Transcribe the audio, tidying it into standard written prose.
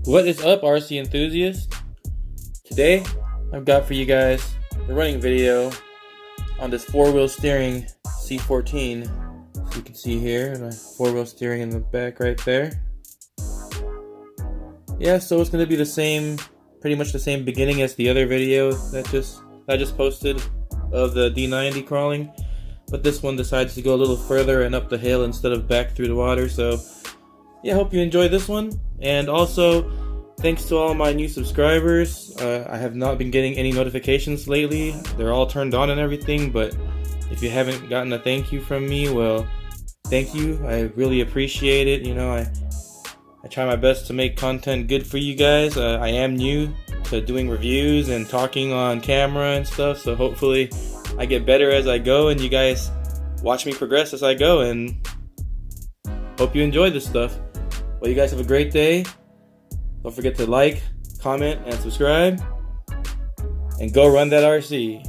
What is up, RC enthusiasts? Today I've got for you guys a running video on this four-wheel steering C14. As you can see here, my four-wheel steering in the back right there. Yeah, so it's going to be the same, pretty much the same beginning as the other video that I just posted of the D90 crawling, but this one decides to go a little further and up the hill instead of back through the water. So yeah, hope you enjoy this one. And also, thanks to all my new subscribers. I have not been getting any notifications lately. They're all turned on and everything, but if you haven't gotten a thank you from me, well, thank you. I really appreciate it. You know, I try my best to make content good for you guys. I am new to doing reviews and talking on camera and stuff, so hopefully I get better as I go and you guys watch me progress as I go, and hope you enjoy this stuff. Well, you guys have a great day. Don't forget to like, comment, and subscribe. And go run that RC.